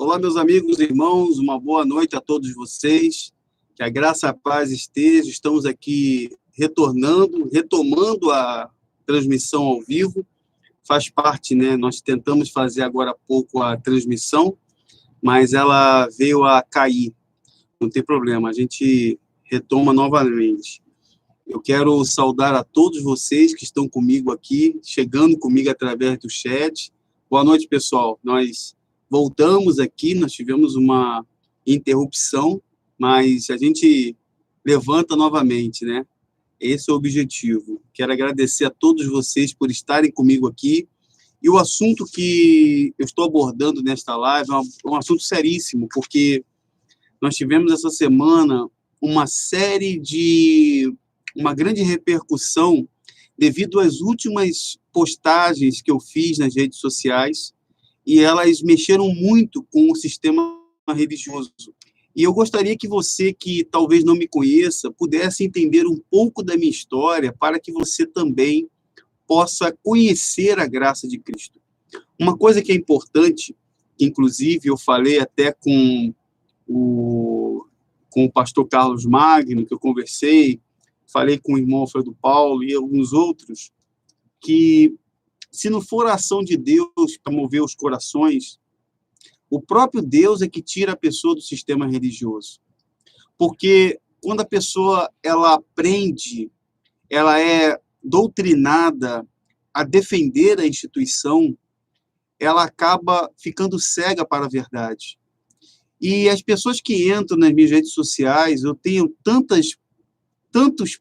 Olá, meus amigos e irmãos, uma boa noite a todos vocês. Que a graça e a paz esteja. Estamos aqui retomando a transmissão ao vivo. Faz parte, né? Nós tentamos fazer agora há pouco a transmissão, mas ela veio a cair. Não tem problema, a gente retoma novamente. Eu quero saudar a todos vocês que estão comigo aqui, chegando comigo através do chat. Boa noite, pessoal. Nós voltamos aqui, nós tivemos uma interrupção, mas a gente levanta novamente, né? Esse é o objetivo. Quero agradecer a todos vocês por estarem comigo aqui. E o assunto que eu estou abordando nesta live é um assunto seríssimo, porque nós tivemos essa semana uma grande repercussão devido às últimas postagens que eu fiz nas redes sociais, e elas mexeram muito com o sistema religioso. E eu gostaria que você, que talvez não me conheça, pudesse entender um pouco da minha história para que você também possa conhecer a graça de Cristo. Uma coisa que é importante, que inclusive eu falei até com o pastor Carlos Magno, que eu conversei, falei com o irmão Alfredo Paulo e alguns outros, que se não for a ação de Deus para mover os corações, o próprio Deus é que tira a pessoa do sistema religioso. Porque quando a pessoa ela aprende, ela é doutrinada a defender a instituição, ela acaba ficando cega para a verdade. E as pessoas que entram nas minhas redes sociais, eu tenho tantos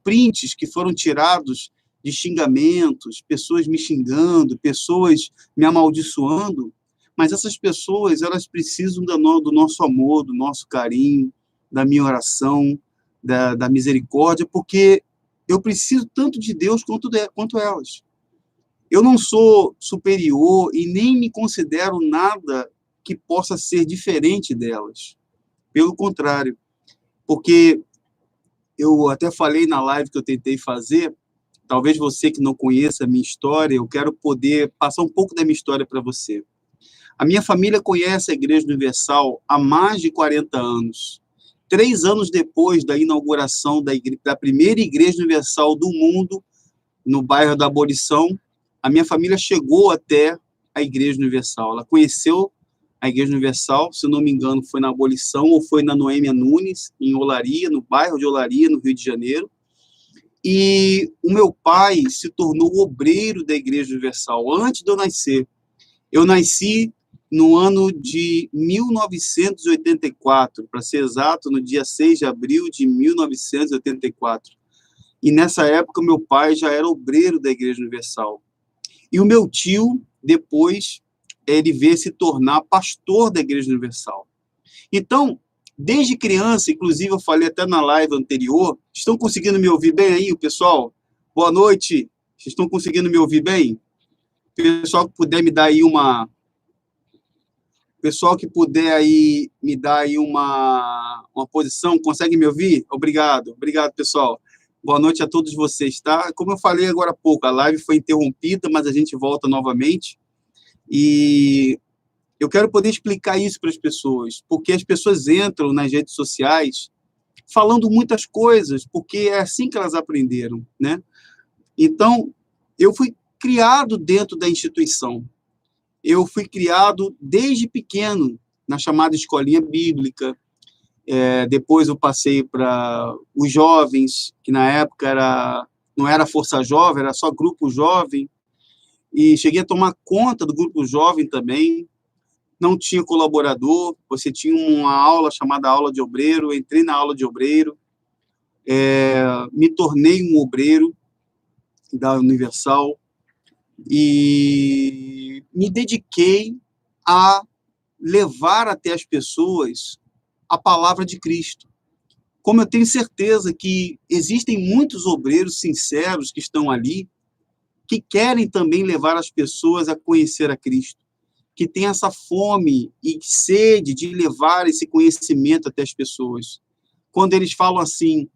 prints que foram tirados de xingamentos, pessoas me xingando, pessoas me amaldiçoando, mas essas pessoas, elas precisam do nosso amor, do nosso carinho, da minha oração, da misericórdia, porque eu preciso tanto de Deus quanto elas. Eu não sou superior e nem me considero nada que possa ser diferente delas. Pelo contrário, porque eu até falei na live que eu tentei fazer, talvez você que não conheça a minha história, eu quero poder passar um pouco da minha história para você. A minha família conhece a Igreja Universal há mais de 40 anos. 3 anos depois da inauguração da primeira Igreja Universal do mundo, no bairro da Abolição, a minha família chegou até a Igreja Universal. Ela conheceu a Igreja Universal, se não me engano, foi na Abolição ou foi na Noêmia Nunes, em Olaria, no bairro de Olaria, no Rio de Janeiro. E o meu pai se tornou obreiro da Igreja Universal antes de eu nascer. Eu nasci no ano de 1984, para ser exato, no dia 6 de abril de 1984. E nessa época, meu pai já era obreiro da Igreja Universal. E o meu tio, depois, ele veio se tornar pastor da Igreja Universal. Então, desde criança, inclusive eu falei até na live anterior, estão conseguindo me ouvir bem aí, o pessoal? Boa noite, vocês estão conseguindo me ouvir bem? Pessoal que puder me dar aí uma posição, consegue me ouvir? Obrigado, pessoal. Boa noite a todos vocês, tá? Como eu falei agora há pouco, a live foi interrompida, mas a gente volta novamente. E eu quero poder explicar isso para as pessoas, porque as pessoas entram nas redes sociais falando muitas coisas, porque é assim que elas aprenderam, né? Então, eu fui criado dentro da instituição. Eu fui criado desde pequeno na chamada escolinha bíblica. Depois eu passei para os jovens, que na época não era Força Jovem, era só Grupo Jovem. E cheguei a tomar conta do Grupo Jovem também. Não tinha colaborador, você tinha uma aula chamada aula de obreiro, entrei na aula de obreiro, me tornei um obreiro da Universal e me dediquei a levar até as pessoas a palavra de Cristo. Como eu tenho certeza que existem muitos obreiros sinceros que estão ali, que querem também levar as pessoas a conhecer a Cristo, que tem essa fome e sede de levar esse conhecimento até as pessoas. Quando eles falam assim,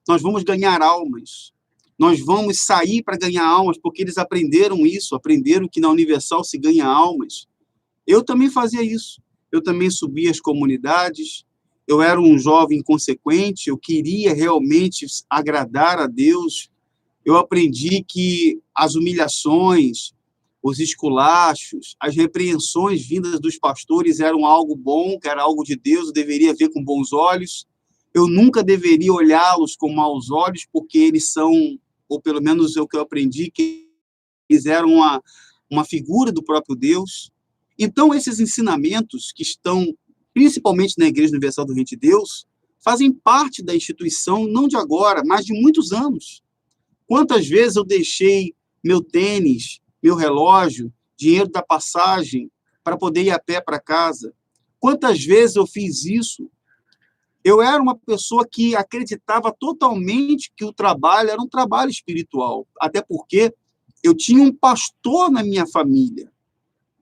nós vamos ganhar almas, nós vamos sair para ganhar almas, porque eles aprenderam isso, aprenderam que na Universal se ganha almas. Eu também fazia isso. eu também subia as comunidades, eu era um jovem inconsequente, eu queria realmente agradar a Deus. Eu aprendi que as humilhações, os esculachos, as repreensões vindas dos pastores eram algo bom, que era algo de Deus, eu deveria ver com bons olhos. Eu nunca deveria olhá-los com maus olhos, porque eles são, ou pelo menos é o que eu aprendi, que eles eram uma figura do próprio Deus. Então, esses ensinamentos que estão, principalmente na Igreja Universal do Reino de Deus, fazem parte da instituição, não de agora, mas de muitos anos. Quantas vezes eu deixei meu tênis, meu relógio, dinheiro da passagem para poder ir a pé para casa? Quantas vezes eu fiz isso? Eu era uma pessoa que acreditava totalmente que o trabalho era um trabalho espiritual, até porque eu tinha um pastor na minha família,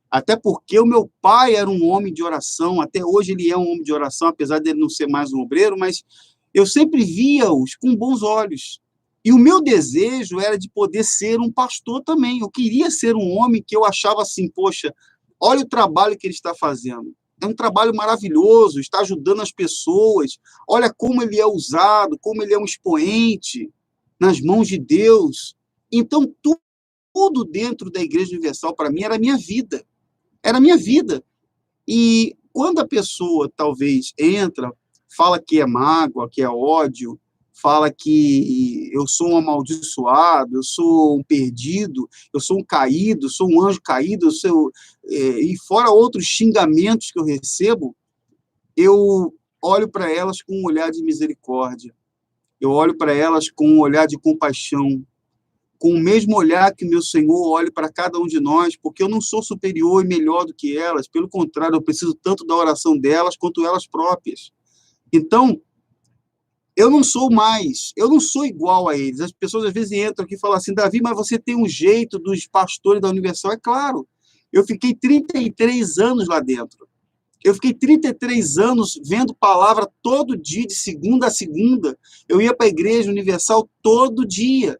até porque o meu pai era um homem de oração, até hoje ele é um homem de oração, apesar dele não ser mais um obreiro, mas eu sempre via-os com bons olhos. E o meu desejo era de poder ser um pastor também. Eu queria ser um homem que eu achava assim, poxa, olha o trabalho que ele está fazendo. É um trabalho maravilhoso, está ajudando as pessoas. Olha como ele é usado, como ele é um expoente nas mãos de Deus. Então, tudo dentro da Igreja Universal, para mim, era a minha vida. Era a minha vida. E quando a pessoa, talvez, entra, fala que é mágoa, que é ódio, fala que eu sou um amaldiçoado, eu sou um perdido, eu sou um caído, sou um anjo caído, e fora outros xingamentos que eu recebo, eu olho para elas com um olhar de misericórdia, eu olho para elas com um olhar de compaixão, com o mesmo olhar que meu Senhor olha para cada um de nós, porque eu não sou superior e melhor do que elas, pelo contrário, eu preciso tanto da oração delas quanto elas próprias. Então, eu não sou igual a eles. As pessoas às vezes entram aqui e falam assim, Davi, mas você tem um jeito dos pastores da Universal. É claro, eu fiquei 33 anos lá dentro. Eu fiquei 33 anos vendo palavra todo dia, de segunda a segunda. Eu ia para a Igreja Universal todo dia.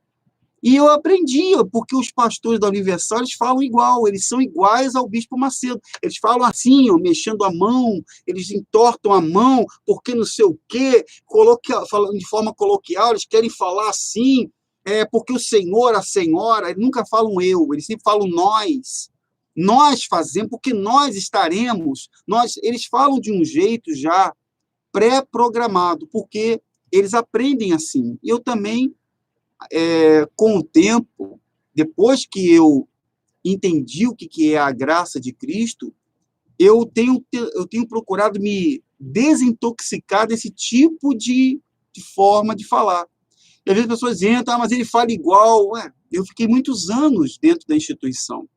E eu aprendi, porque os pastores da Universal, eles falam igual, eles são iguais ao Bispo Macedo. Eles falam assim, ó, mexendo a mão, eles entortam a mão, porque não sei o quê, falando de forma coloquial, eles querem falar assim, porque o senhor, a senhora, eles nunca falam eu, eles sempre falam nós. Nós fazemos, porque nós estaremos, eles falam de um jeito já pré-programado, porque eles aprendem assim. Eu também com o tempo, depois que eu entendi o que é a graça de Cristo, eu tenho procurado me desintoxicar desse tipo de forma de falar. E às vezes as pessoas entram, mas ele fala igual. Eu fiquei muitos anos dentro da instituição.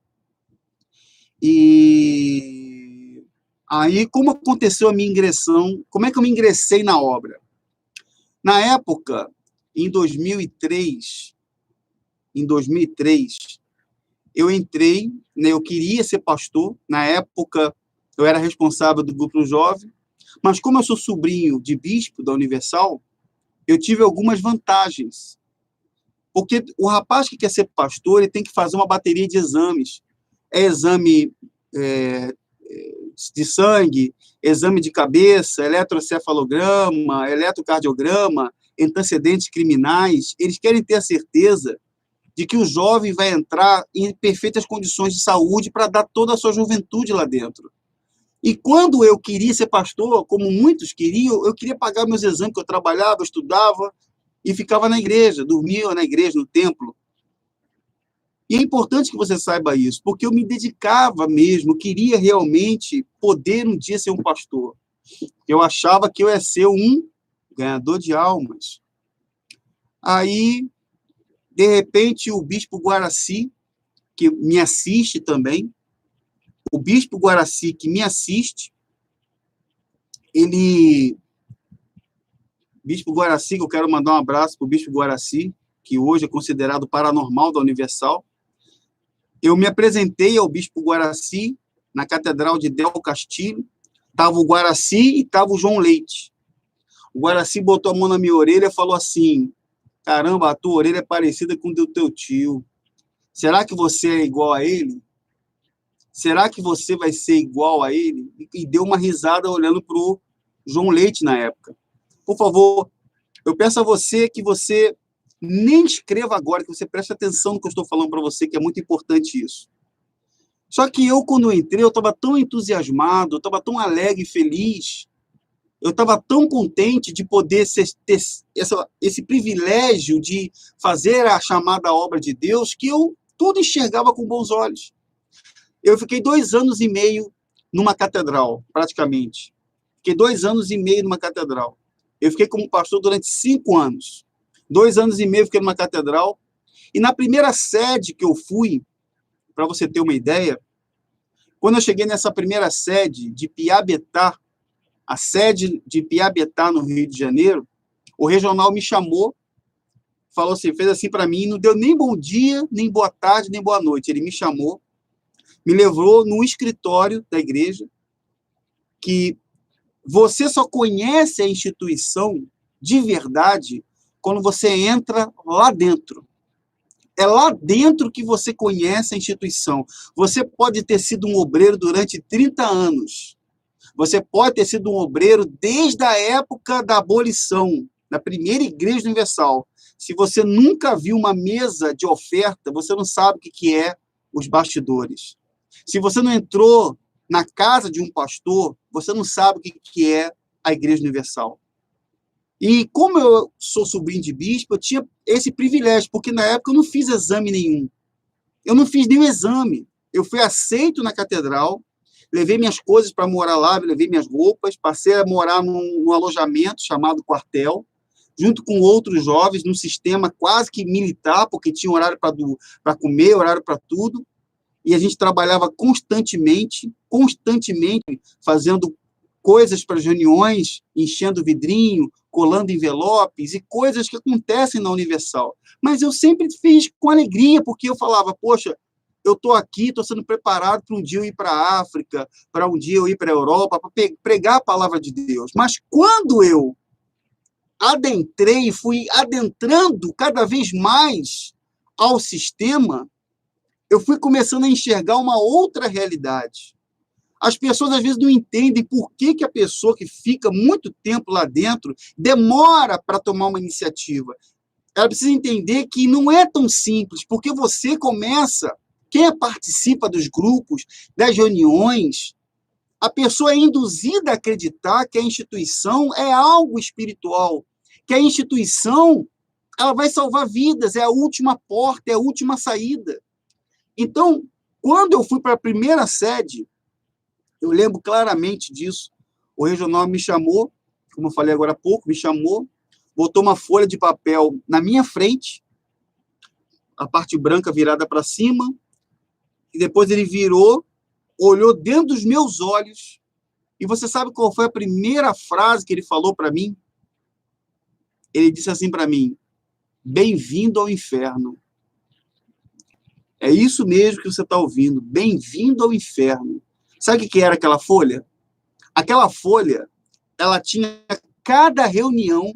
E aí, como aconteceu a minha ingressão? Como é que eu me ingressei na obra? Na época, em 2003, eu entrei, né, eu queria ser pastor. Na época, eu era responsável do grupo jovem, mas como eu sou sobrinho de bispo da Universal, eu tive algumas vantagens. Porque o rapaz que quer ser pastor, ele tem que fazer uma bateria de exames. Exame de sangue, exame de cabeça, eletrocefalograma, eletrocardiograma, antecedentes criminais. Eles querem ter a certeza de que o jovem vai entrar em perfeitas condições de saúde para dar toda a sua juventude lá dentro. E quando eu queria ser pastor, como muitos queriam, eu queria pagar meus exames, que eu trabalhava, estudava e ficava na igreja, dormia na igreja, no templo. E é importante que você saiba isso, porque eu me dedicava mesmo, queria realmente poder um dia ser um pastor. Eu achava que eu ia ser um ganhador de almas. Aí, de repente, o bispo Guaraci, que me assiste também, o bispo Guaraci, que me assiste, Bispo Guaraci, que eu quero mandar um abraço para o Bispo Guaraci, que hoje é considerado paranormal da Universal. Eu me apresentei ao Bispo Guaraci na Catedral de Del Castilho. Estava o Guaraci e estava o João Leite. O Guaraci botou a mão na minha orelha e falou assim, caramba, a tua orelha é parecida com o do teu tio. Será que você é igual a ele? Será que você vai ser igual a ele? E deu uma risada olhando para o João Leite na época. Por favor, eu peço a você que você nem escreva agora, que você preste atenção no que eu estou falando para você, que é muito importante isso. Só que eu, quando eu entrei, eu estava tão entusiasmado, eu estava tão alegre e feliz, eu estava tão contente de poder ter esse privilégio de fazer a chamada obra de Deus, que eu tudo enxergava com bons olhos. Eu fiquei 2 anos e meio numa catedral, praticamente. Fiquei 2 anos e meio numa catedral. Eu fiquei como pastor durante 5 anos. 2 anos e meio fiquei numa catedral. E na primeira sede que eu fui, para você ter uma ideia, quando eu cheguei nessa primeira sede de Piabetá, a sede de Piabetá, no Rio de Janeiro, o regional me chamou, falou assim, fez assim para mim, não deu nem bom dia, nem boa tarde, nem boa noite. Ele me chamou, me levou no escritório da igreja, que você só conhece a instituição de verdade quando você entra lá dentro. É lá dentro que você conhece a instituição. Você pode ter sido um obreiro durante 30 anos. Você pode ter sido um obreiro desde a época da abolição, da primeira Igreja Universal. Se você nunca viu uma mesa de oferta, você não sabe o que é os bastidores. Se você não entrou na casa de um pastor, você não sabe o que é a Igreja Universal. E como eu sou sobrinho de bispo, eu tinha esse privilégio, porque na época eu não fiz exame nenhum. Eu não fiz nenhum exame. Eu fui aceito na catedral, levei minhas coisas para morar lá, levei minhas roupas, passei a morar num alojamento chamado quartel, junto com outros jovens, num sistema quase que militar, porque tinha horário para comer, horário para tudo, e a gente trabalhava constantemente, fazendo coisas para as reuniões, enchendo vidrinho, colando envelopes e coisas que acontecem na Universal. Mas eu sempre fiz com alegria, porque eu falava, poxa, eu estou aqui, estou sendo preparado para um dia eu ir para a África, para um dia eu ir para a Europa, para pregar a palavra de Deus. Mas quando eu adentrei, fui adentrando cada vez mais ao sistema, eu fui começando a enxergar uma outra realidade. As pessoas, às vezes, não entendem por que a pessoa que fica muito tempo lá dentro demora para tomar uma iniciativa. Ela precisa entender que não é tão simples, porque você começa, quem participa dos grupos, das reuniões, a pessoa é induzida a acreditar que a instituição é algo espiritual, que a instituição ela vai salvar vidas, é a última porta, é a última saída. Então, quando eu fui para a primeira sede, eu lembro claramente disso. O regional me chamou, como eu falei agora há pouco, me chamou, botou uma folha de papel na minha frente, a parte branca virada para cima, e depois ele virou, olhou dentro dos meus olhos, e você sabe qual foi a primeira frase que ele falou para mim? Ele disse assim para mim, bem-vindo ao inferno. É isso mesmo que você está ouvindo, bem-vindo ao inferno. Sabe o que era aquela folha? Aquela folha, ela tinha cada reunião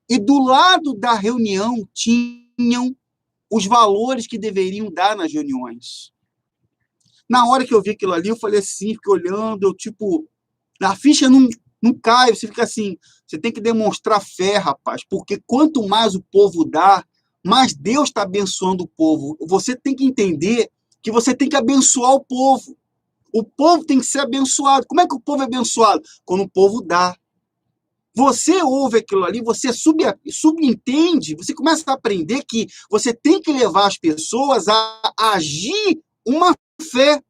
e do lado da reunião tinham os valores que deveriam dar nas reuniões. Na hora que eu vi aquilo ali, eu falei assim, fiquei olhando, eu tipo, a ficha não cai, você fica assim, você tem que demonstrar fé, rapaz, porque quanto mais o povo dá, mais Deus está abençoando o povo. Você tem que entender que você tem que abençoar o povo. O povo tem que ser abençoado. Como é que o povo é abençoado? Quando o povo dá. Você ouve aquilo ali, você subentende, você começa a aprender que você tem que levar as pessoas a agir uma fé.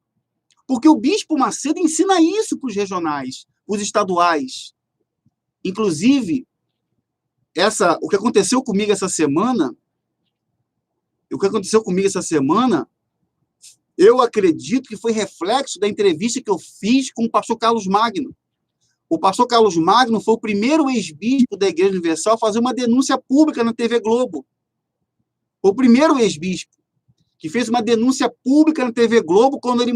Porque o Bispo Macedo ensina isso para os regionais, para os estaduais. Inclusive, o que aconteceu comigo essa semana, eu acredito que foi reflexo da entrevista que eu fiz com o pastor Carlos Magno. O pastor Carlos Magno foi o primeiro ex-bispo da Igreja Universal a fazer uma denúncia pública na TV Globo. O primeiro ex-bispo que fez uma denúncia pública na TV Globo quando ele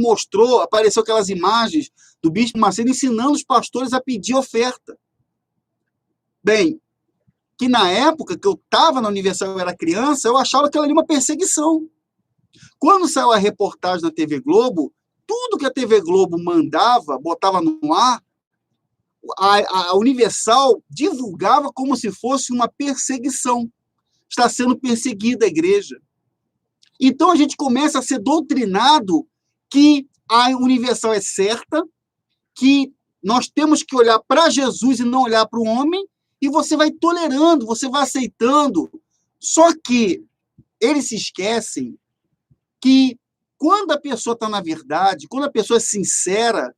apareceu aquelas imagens do Bispo Macedo ensinando os pastores a pedir oferta. Bem, que na época que eu estava na Universal, eu era criança, eu achava aquilo ali uma perseguição. Quando saiu a reportagem na TV Globo, tudo que a TV Globo mandava, botava no ar, a Universal divulgava como se fosse uma perseguição. Está sendo perseguida a igreja. Então a gente começa a ser doutrinado que a Universal é certa, que nós temos que olhar para Jesus e não olhar para o homem, e você vai tolerando, você vai aceitando. Só que eles se esquecem que quando a pessoa está na verdade, quando a pessoa é sincera,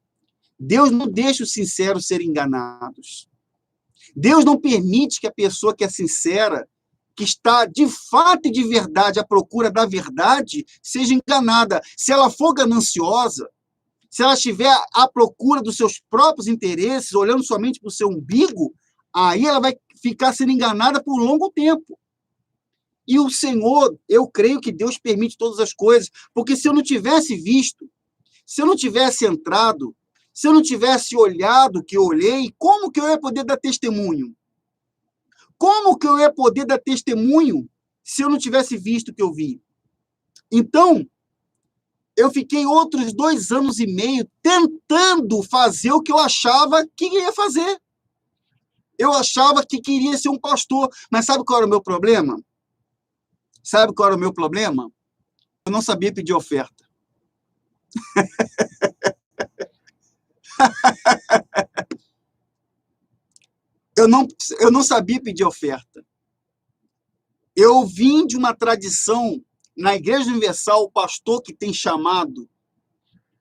Deus não deixa os sinceros serem enganados. Deus não permite que a pessoa que é sincera, que está de fato e de verdade à procura da verdade, seja enganada. Se ela for gananciosa, se ela estiver à procura dos seus próprios interesses, olhando somente para o seu umbigo, aí ela vai ficar sendo enganada por um longo tempo. E o Senhor, eu creio que Deus permite todas as coisas, porque se eu não tivesse visto, se eu não tivesse entrado, se eu não tivesse olhado o que eu olhei, como que eu ia poder dar testemunho? Como que eu ia poder dar testemunho se eu não tivesse visto o que eu vi? Então, eu fiquei outros 2 anos e meio tentando fazer o que eu achava que ia fazer. Eu achava que queria ser um pastor, mas sabe qual era o meu problema? Sabe qual era o meu problema? Eu não sabia pedir oferta. Eu não sabia pedir oferta. Eu vim de uma tradição, na Igreja Universal, o pastor que tem chamado,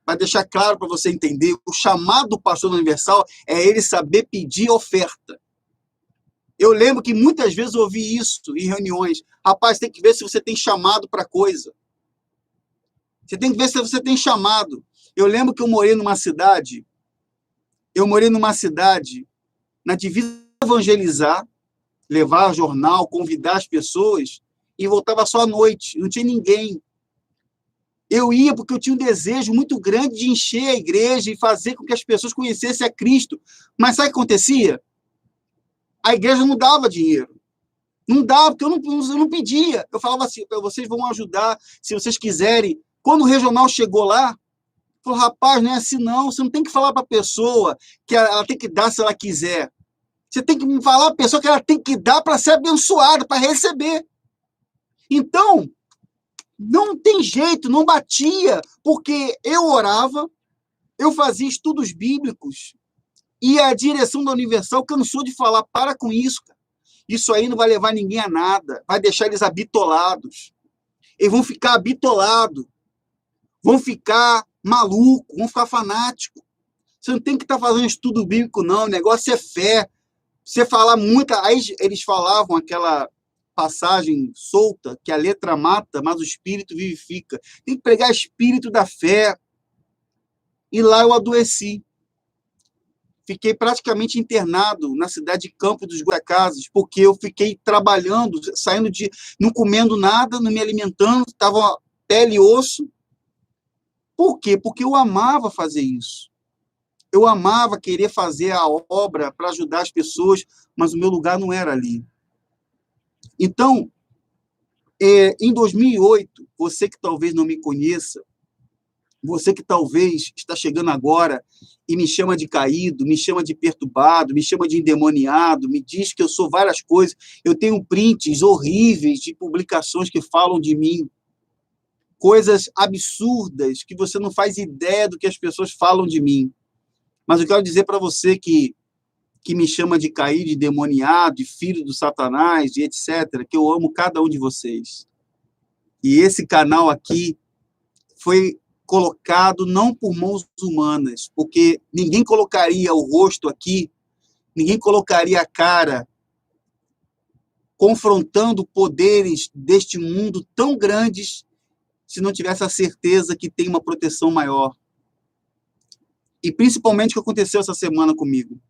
para deixar claro para você entender, o chamado do pastor da Universal é ele saber pedir oferta. Eu lembro que muitas vezes eu ouvi isso em reuniões. Rapaz, tem que ver se você tem chamado para coisa. Você tem que ver se você tem chamado. Eu lembro que eu morei numa cidade, na divisa evangelizar, levar jornal, convidar as pessoas, e voltava só à noite, não tinha ninguém. Eu ia porque eu tinha um desejo muito grande de encher a igreja e fazer com que as pessoas conhecessem a Cristo. Mas sabe o que acontecia? A igreja não dava dinheiro. Não dava, porque eu não pedia. Eu falava assim, vocês vão ajudar, se vocês quiserem. Quando o regional chegou lá, falou, rapaz, não é assim não, você não tem que falar para a pessoa que ela tem que dar se ela quiser. Você tem que falar para a pessoa que ela tem que dar para ser abençoada, para receber. Então, não tem jeito, não batia, porque eu orava, eu fazia estudos bíblicos, e a direção da Universal cansou de falar, para com isso, cara. Isso aí não vai levar ninguém a nada, vai deixar eles habitolados. Eles vão ficar habitolados, vão ficar malucos, vão ficar fanáticos. Você não tem que estar fazendo estudo bíblico, não, o negócio é fé. Você falar muito, aí eles falavam aquela passagem solta, que a letra mata, mas o espírito vivifica. Tem que pregar espírito da fé. E lá eu adoeci. Fiquei praticamente internado na cidade de Campo dos Goitacazes, porque eu fiquei trabalhando, saindo de... não comendo nada, não me alimentando, estava pele e osso. Por quê? Porque eu amava fazer isso. Eu amava querer fazer a obra para ajudar as pessoas, mas o meu lugar não era ali. Então, em 2008, você que talvez não me conheça, você que talvez está chegando agora e me chama de caído, me chama de perturbado, me chama de endemoniado, me diz que eu sou várias coisas. Eu tenho prints horríveis de publicações que falam de mim, coisas absurdas que você não faz ideia do que as pessoas falam de mim. Mas eu quero dizer para você que me chama de caído, de demoniado, de filho do Satanás, e etc., que eu amo cada um de vocês. E esse canal aqui foi colocado não por mãos humanas, porque ninguém colocaria o rosto aqui, ninguém colocaria a cara confrontando poderes deste mundo tão grandes se não tivesse a certeza que tem uma proteção maior. E principalmente o que aconteceu essa semana comigo.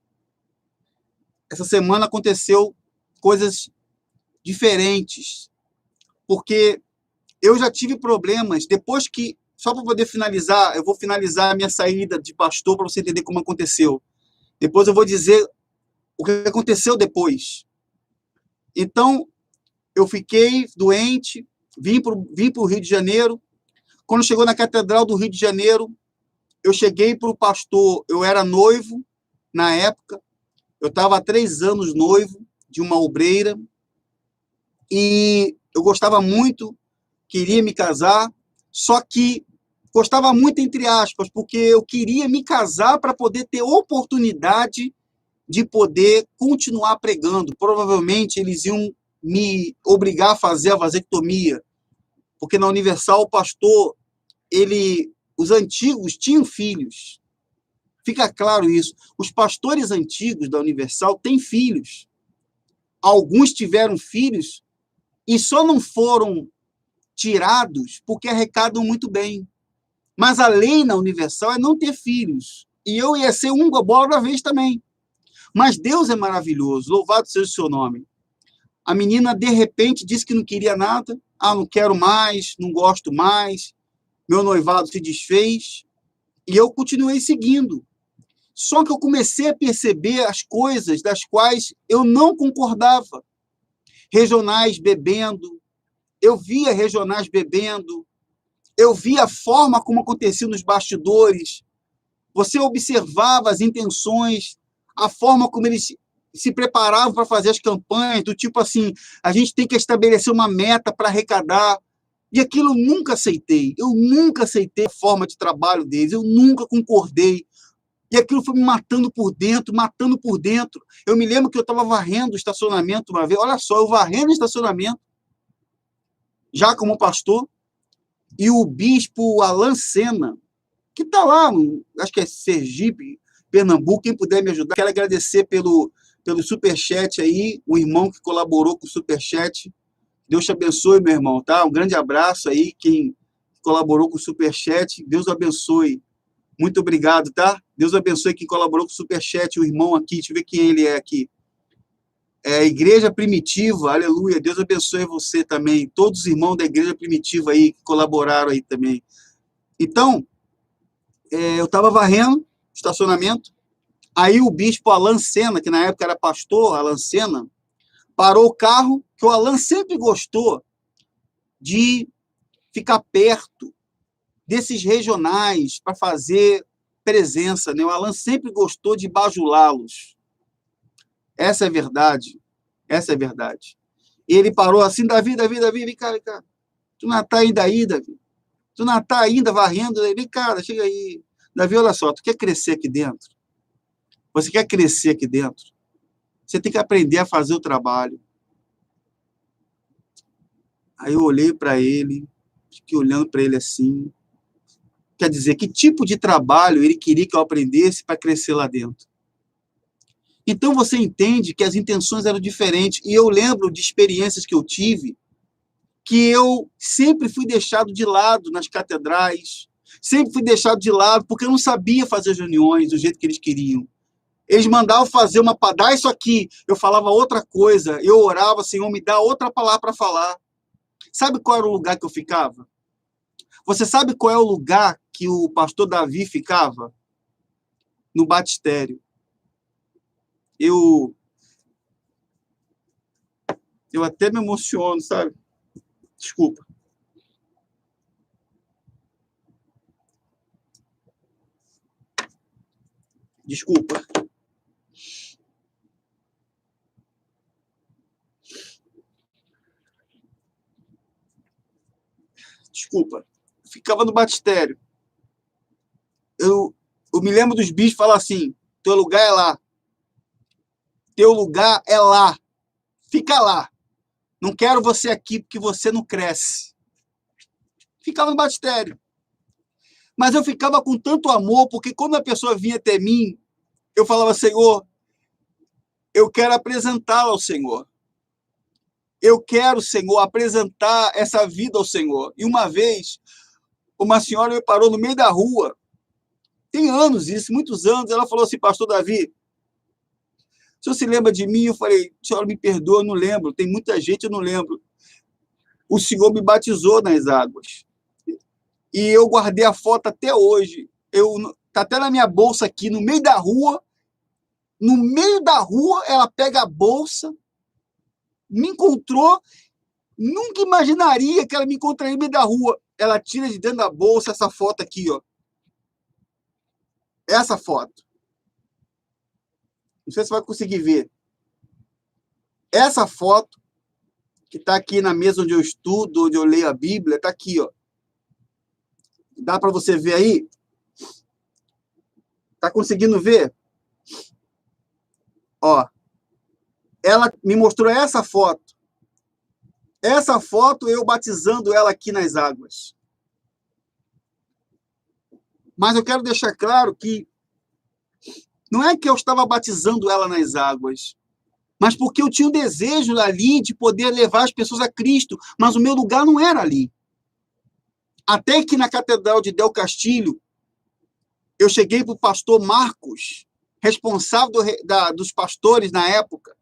Essa semana aconteceu coisas diferentes, porque eu já tive problemas, depois que, só para poder finalizar, eu vou finalizar a minha saída de pastor para você entender como aconteceu. Depois eu vou dizer o que aconteceu depois. Então, eu fiquei doente, vim para o Rio de Janeiro. Quando chegou na Catedral do Rio de Janeiro, eu cheguei para o pastor, eu era noivo na época, eu estava há 3 anos noivo de uma obreira, e eu gostava muito, queria me casar, só que gostava muito entre aspas, porque eu queria me casar para poder ter oportunidade de poder continuar pregando. Provavelmente eles iam me obrigar a fazer a vasectomia, porque na Universal o pastor, os antigos tinham filhos. Fica claro isso. Os pastores antigos da Universal têm filhos. Alguns tiveram filhos e só não foram tirados porque arrecadam muito bem. Mas a lei na Universal é não ter filhos. E eu ia ser uma bola da vez também. Mas Deus é maravilhoso, louvado seja o seu nome. A menina, de repente, disse que não queria nada. Ah, não quero mais, não gosto mais. Meu noivado se desfez. E eu continuei seguindo. Só que eu comecei a perceber as coisas das quais eu não concordava. Regionais bebendo. Eu via regionais bebendo. Eu via a forma como acontecia nos bastidores. Você observava as intenções, a forma como eles se preparavam para fazer as campanhas, do tipo assim, a gente tem que estabelecer uma meta para arrecadar. E aquilo eu nunca aceitei. Eu nunca aceitei a forma de trabalho deles. Eu nunca concordei. E aquilo foi me matando por dentro, matando por dentro. Eu me lembro que eu estava varrendo o estacionamento uma vez. Olha só, eu varrendo o estacionamento, já como pastor, e o bispo Alan Sena, que está lá, acho que é Sergipe, Pernambuco, quem puder me ajudar. Quero agradecer pelo superchat aí, o irmão que colaborou com o superchat. Deus te abençoe, meu irmão, tá? Um grande abraço aí, quem colaborou com o superchat. Deus abençoe. Muito obrigado, tá? Deus abençoe quem colaborou com o superchat, o irmão aqui. Deixa eu ver quem ele é aqui. É a Igreja Primitiva, aleluia. Deus abençoe você também. Todos os irmãos da Igreja Primitiva aí que colaboraram aí também. Então, eu estava varrendo estacionamento. Aí o bispo Alan Sena, que na época era pastor, Alan Sena, parou o carro, que o Alan sempre gostou de ficar perto desses regionais para fazer presença, né? O Alan sempre gostou de bajulá-los. Essa é a verdade. Essa é a verdade. E ele parou assim, Davi, vem cá, vem cá. Tu não está ainda aí, Davi? Tu não está ainda varrendo? Vem cá, chega aí. Davi, olha só, tu quer crescer aqui dentro? Você quer crescer aqui dentro? Você tem que aprender a fazer o trabalho. Aí eu olhei para ele, fiquei olhando para ele assim. Quer dizer, que tipo de trabalho ele queria que eu aprendesse para crescer lá dentro? Então você entende que as intenções eram diferentes. E eu lembro de experiências que eu tive, que eu sempre fui deixado de lado nas catedrais, sempre fui deixado de lado porque eu não sabia fazer as reuniões do jeito que eles queriam. Eles mandavam fazer dá isso aqui, eu falava outra coisa, eu orava, Senhor, me dá outra palavra para falar. Sabe qual era o lugar que eu ficava? Você sabe qual é o lugar que o pastor Davi ficava? No batistério. Eu até me emociono, sabe? Desculpa. Desculpa. Ficava no batistério. Eu me lembro dos bichos falar assim, teu lugar é lá. Teu lugar é lá. Fica lá. Não quero você aqui porque você não cresce. Ficava no batistério. Mas eu ficava com tanto amor, porque quando a pessoa vinha até mim, eu falava, Senhor, eu quero apresentá-la ao Senhor. Eu quero, Senhor, apresentar essa vida ao Senhor. E uma vez, uma senhora me parou no meio da rua, tem anos isso, muitos anos, ela falou assim, pastor Davi, o senhor se lembra de mim? Eu falei, senhora, me perdoa, eu não lembro, tem muita gente, eu não lembro. O Senhor me batizou nas águas. E eu guardei a foto até hoje. Tá até na minha bolsa aqui, no meio da rua. No meio da rua, ela pega a bolsa, me encontrou, nunca imaginaria que ela me encontraria no meio da rua. Ela tira de dentro da bolsa essa foto aqui, ó. essa foto. Não sei se você vai conseguir ver. Essa foto, que está aqui na mesa onde eu estudo, onde eu leio a Bíblia, está aqui, ó. Dá para você ver aí? Está conseguindo ver? Ó, ela me mostrou essa foto. Essa foto, eu batizando ela aqui nas águas. Mas eu quero deixar claro que não é que eu estava batizando ela nas águas, mas porque eu tinha um desejo ali de poder levar as pessoas a Cristo, mas o meu lugar não era ali. Até que na Catedral de Del Castilho, eu cheguei para o pastor Marcos, responsável dos pastores na época.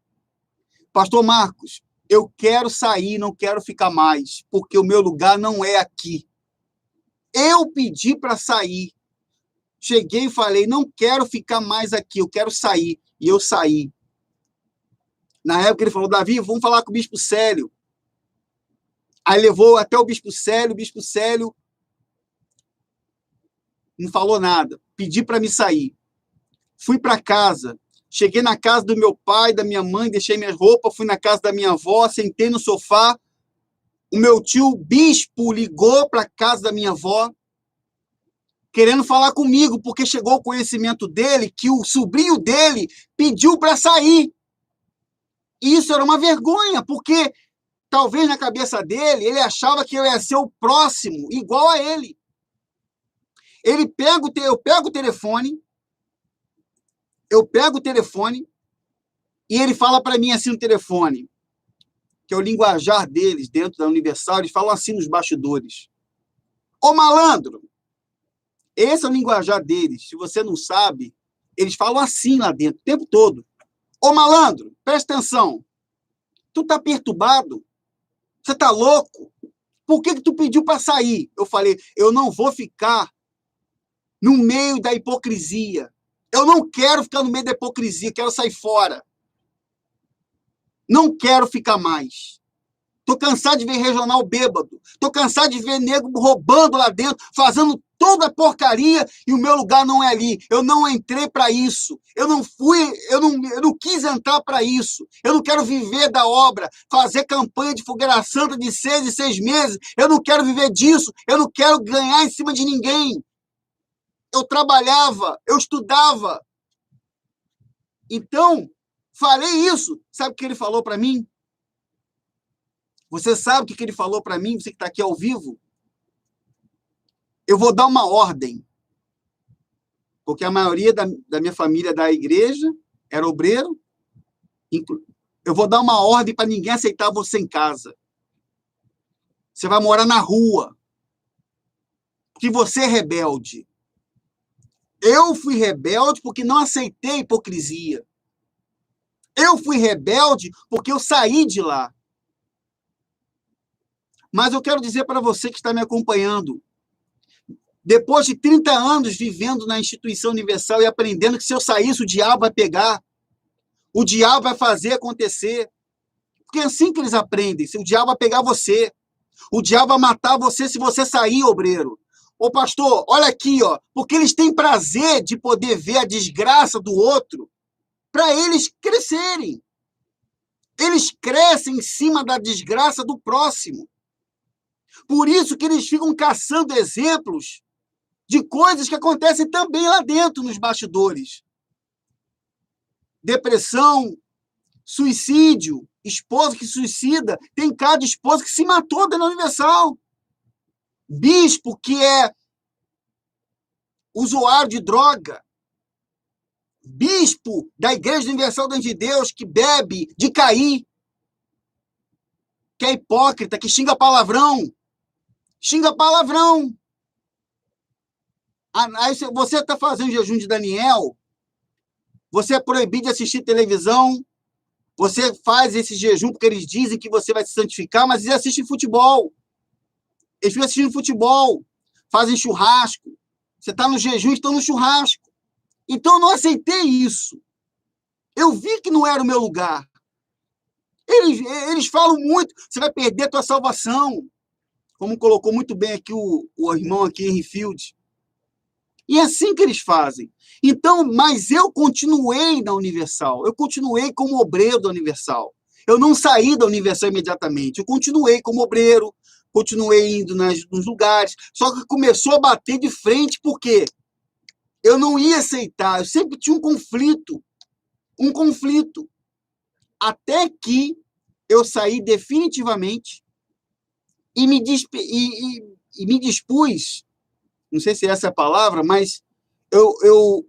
Pastor Marcos, eu quero sair, não quero ficar mais, porque o meu lugar não é aqui. Eu pedi para sair. Cheguei e falei, não quero ficar mais aqui, eu quero sair. E eu saí. Na época ele falou, Davi, vamos falar com o Bispo Célio. Aí levou até o Bispo Célio não falou nada. Pedi para me sair. Fui para casa. Cheguei na casa do meu pai, da minha mãe, deixei minhas roupas, fui na casa da minha avó, sentei no sofá. O meu tio bispo ligou para a casa da minha avó, querendo falar comigo, porque chegou o conhecimento dele que o sobrinho dele pediu para sair. E isso era uma vergonha, porque talvez na cabeça dele, ele achava que eu ia ser o próximo, igual a ele. Eu pego o telefone e ele fala para mim assim no telefone, que é o linguajar deles dentro da Universal, eles falam assim nos bastidores. Ô malandro, esse é o linguajar deles. Se você não sabe, eles falam assim lá dentro, o tempo todo. Ô malandro, presta atenção. Tu tá perturbado? Você tá louco? Por que tu pediu para sair? Eu falei, eu não vou ficar no meio da hipocrisia. Eu não quero ficar no meio da hipocrisia, quero sair fora. Não quero ficar mais. Tô cansado de ver regional bêbado. Tô cansado de ver nego roubando lá dentro, fazendo toda a porcaria e o meu lugar não é ali. Eu não entrei para isso. Eu não quis entrar para isso. Eu não quero viver da obra, fazer campanha de fogueira santa de 6 em 6 meses. Eu não quero viver disso. Eu não quero ganhar em cima de ninguém. Eu trabalhava, eu estudava. Então, falei isso. Sabe o que ele falou para mim? Você sabe o que ele falou para mim, você que está aqui ao vivo? Eu vou dar uma ordem. Porque a maioria da minha família da igreja era obreiro. Eu vou dar uma ordem para ninguém aceitar você em casa. Você vai morar na rua. Porque você é rebelde. Eu fui rebelde porque não aceitei hipocrisia. Eu fui rebelde porque eu saí de lá. Mas eu quero dizer para você que está me acompanhando, depois de 30 anos vivendo na instituição universal e aprendendo que se eu saísse, o diabo vai pegar, o diabo vai fazer acontecer. Porque é assim que eles aprendem, se o diabo vai pegar você, o diabo vai matar você se você sair, obreiro. Ô pastor, olha aqui, ó, porque eles têm prazer de poder ver a desgraça do outro para eles crescerem. Eles crescem em cima da desgraça do próximo. Por isso que eles ficam caçando exemplos de coisas que acontecem também lá dentro, nos bastidores. Depressão, suicídio, esposa que suicida, tem cara de esposa que se matou dentro da Universal. Bispo que é usuário de droga. Bispo da Igreja Universal de Deus que bebe de cair. Que é hipócrita, que xinga palavrão. Xinga palavrão. Aí você está fazendo jejum de Daniel, você é proibido de assistir televisão, você faz esse jejum porque eles dizem que você vai se santificar, mas eles assistem futebol. Eles ficam assistindo futebol, fazem churrasco. Você está no jejum e estão no churrasco. Então, eu não aceitei isso. Eu vi que não era o meu lugar. Eles falam muito, você vai perder a tua salvação. Como colocou muito bem aqui o irmão aqui, Henry Field. E é assim que eles fazem. Então, mas eu continuei na Universal, eu continuei como obreiro da Universal. Eu não saí da Universal imediatamente, eu continuei como obreiro, continuei indo nos lugares, só que começou a bater de frente, porque eu não ia aceitar, eu sempre tinha um conflito, até que eu saí definitivamente e me dispus, não sei se essa é a palavra, mas eu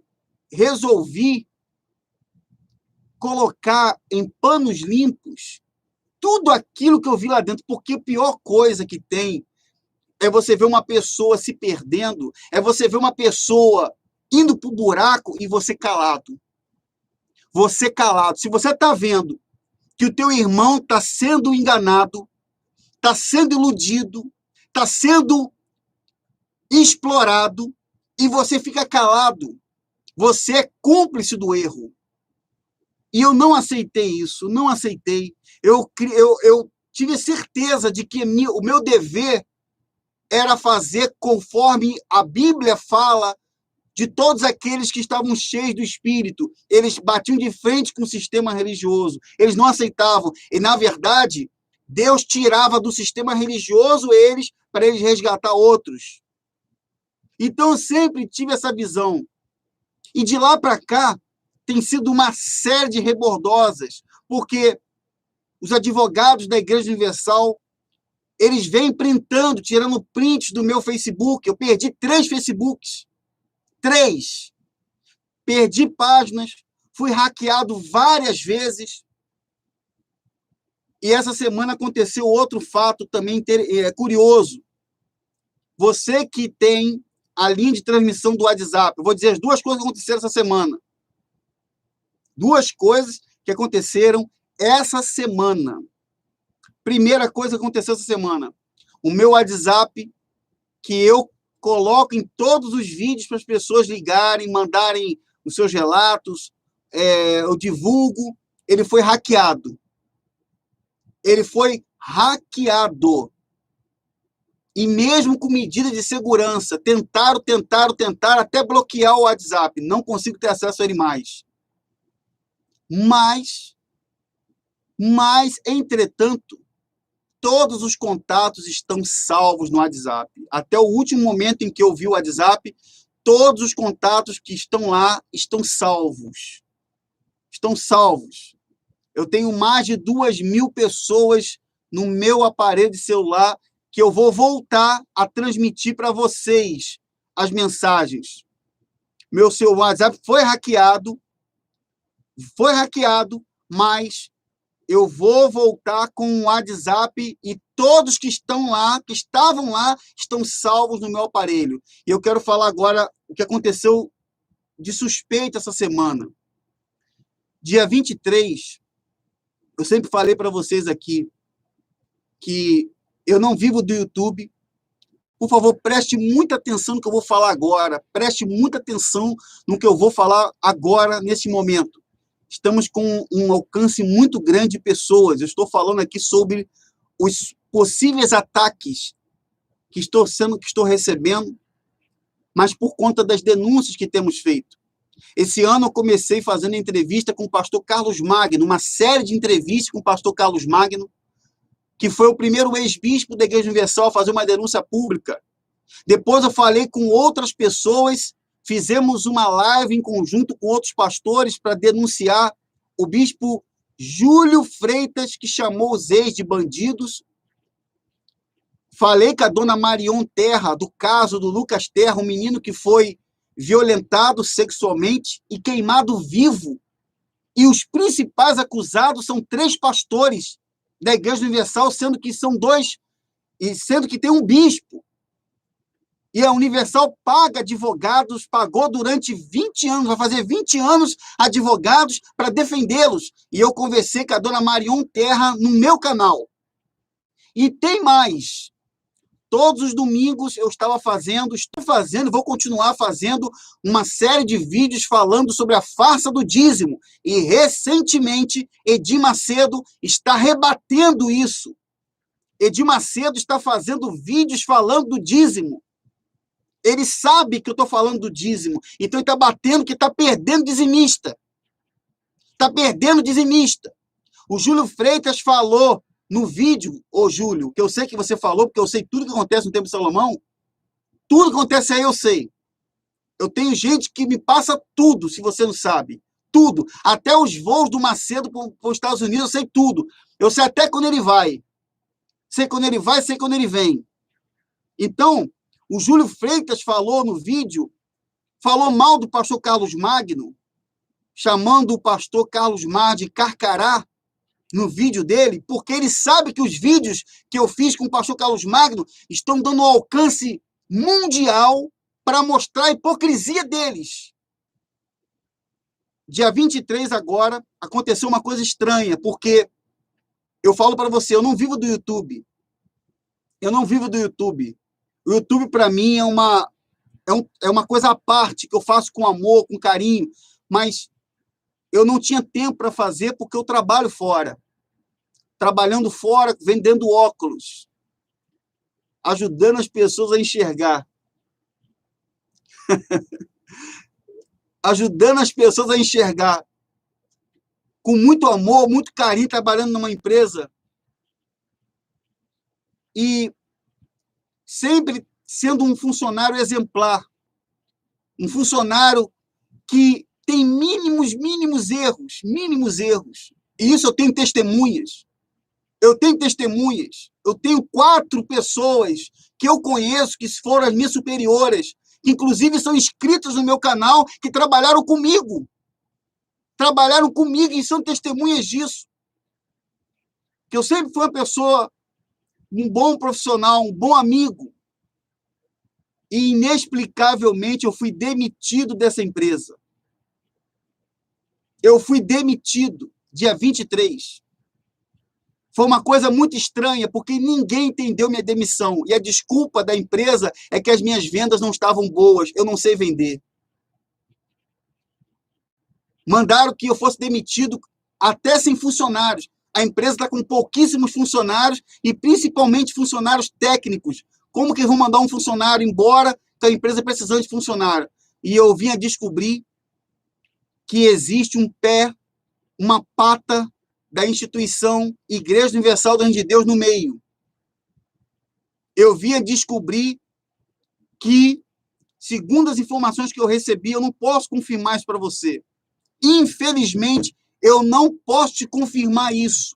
resolvi colocar em panos limpos tudo aquilo que eu vi lá dentro, porque a pior coisa que tem é você ver uma pessoa se perdendo, é você ver uma pessoa indo para o buraco e você calado. Você calado. Se você está vendo que o teu irmão está sendo enganado, está sendo iludido, está sendo explorado, e você fica calado, você é cúmplice do erro. E eu não aceitei isso, não aceitei. Eu tive certeza de que o meu dever era fazer conforme a Bíblia fala de todos aqueles que estavam cheios do Espírito. Eles batiam de frente com o sistema religioso. Eles não aceitavam. E, na verdade, Deus tirava do sistema religioso eles para eles resgatar outros. Então, eu sempre tive essa visão. E de lá para cá, tem sido uma série de rebordosas, porque os advogados da Igreja Universal, eles vêm printando, tirando prints do meu Facebook. Eu perdi 3 Facebooks. 3. Perdi páginas, fui hackeado várias vezes. E essa semana aconteceu outro fato também curioso. Você que tem a linha de transmissão do WhatsApp, eu vou dizer as 2 coisas que aconteceram essa semana. 2 coisas que aconteceram essa semana. Primeira coisa que aconteceu essa semana. O meu WhatsApp, que eu coloco em todos os vídeos para as pessoas ligarem, mandarem os seus relatos, eu divulgo, ele foi hackeado. Ele foi hackeado. E mesmo com medida de segurança, tentaram, até bloquear o WhatsApp. Não consigo ter acesso a ele mais. Mas, entretanto, todos os contatos estão salvos no WhatsApp. Até o último momento em que eu vi o WhatsApp, todos os contatos que estão lá estão salvos. Estão salvos. Eu tenho mais de 2.000 pessoas no meu aparelho de celular que eu vou voltar a transmitir para vocês as mensagens. Meu seu WhatsApp foi hackeado, mas eu vou voltar com o WhatsApp e todos que estão lá, que estavam lá, estão salvos no meu aparelho. E eu quero falar agora o que aconteceu de suspeita essa semana. Dia 23, eu sempre falei para vocês aqui que eu não vivo do YouTube. Por favor, preste muita atenção no que eu vou falar agora. Preste muita atenção no que eu vou falar agora, nesse momento. Estamos com um alcance muito grande de pessoas. Eu estou falando aqui sobre os possíveis ataques que estou recebendo, mas por conta das denúncias que temos feito. Esse ano eu comecei fazendo entrevista com o pastor Carlos Magno, uma série de entrevistas com o pastor Carlos Magno, que foi o primeiro ex-bispo da Igreja Universal a fazer uma denúncia pública. Depois eu falei com outras pessoas, fizemos uma live em conjunto com outros pastores para denunciar o bispo Júlio Freitas, que chamou os ex de bandidos. Falei com a dona Marion Terra, do caso do Lucas Terra, um menino que foi violentado sexualmente e queimado vivo. E os principais acusados são 3 pastores da Igreja Universal, sendo que são 2, e sendo que tem um bispo. E a Universal paga advogados, pagou durante 20 anos, vai fazer 20 anos advogados para defendê-los. E eu conversei com a dona Marion Terra no meu canal. E tem mais. Todos os domingos eu estou fazendo, vou continuar fazendo uma série de vídeos falando sobre a farsa do dízimo. E, recentemente, Edir Macedo está rebatendo isso. Edir Macedo está fazendo vídeos falando do dízimo. Ele sabe que eu estou falando do dízimo. Então ele está batendo que está perdendo dizimista. Está perdendo dizimista. O Júlio Freitas falou no vídeo, ô Júlio, que eu sei que você falou, porque eu sei tudo que acontece no tempo de Salomão. Tudo que acontece aí eu sei. Eu tenho gente que me passa tudo, se você não sabe. Tudo. Até os voos do Macedo para os Estados Unidos, eu sei tudo. Eu sei até quando ele vai. Sei quando ele vai, sei quando ele vem. Então, o Júlio Freitas falou no vídeo, falou mal do pastor Carlos Magno, chamando o pastor Carlos Magno de carcará no vídeo dele, porque ele sabe que os vídeos que eu fiz com o pastor Carlos Magno estão dando um alcance mundial para mostrar a hipocrisia deles. Dia 23 agora, aconteceu uma coisa estranha, porque eu falo para você, eu não vivo do YouTube. Eu não vivo do YouTube. O YouTube, para mim, é uma coisa à parte, que eu faço com amor, com carinho, mas eu não tinha tempo para fazer porque eu trabalho fora. Trabalhando fora, vendendo óculos, ajudando as pessoas a enxergar. Ajudando as pessoas a enxergar. Com muito amor, muito carinho, trabalhando numa empresa. E sempre sendo um funcionário exemplar. Um funcionário que tem mínimos erros. E isso eu tenho testemunhas. Eu tenho 4 pessoas que eu conheço, que foram as minhas superiores, que inclusive são inscritos no meu canal, que trabalharam comigo. E são testemunhas disso. Que eu sempre fui uma pessoa, um bom profissional, um bom amigo. E, inexplicavelmente, eu fui demitido dessa empresa. Eu fui demitido dia 23. Foi uma coisa muito estranha, porque ninguém entendeu minha demissão. E a desculpa da empresa é que as minhas vendas não estavam boas, eu não sei vender. Mandaram que eu fosse demitido até sem funcionários. A empresa está com pouquíssimos funcionários e principalmente funcionários técnicos. Como que vão mandar um funcionário embora que a empresa precisando de funcionário? E eu vim a descobrir que existe um pé, uma pata da instituição Igreja Universal do Reino de Deus no meio. Eu vim a descobrir que, segundo as informações que eu recebi, eu não posso confirmar isso para você. Infelizmente, eu não posso te confirmar isso,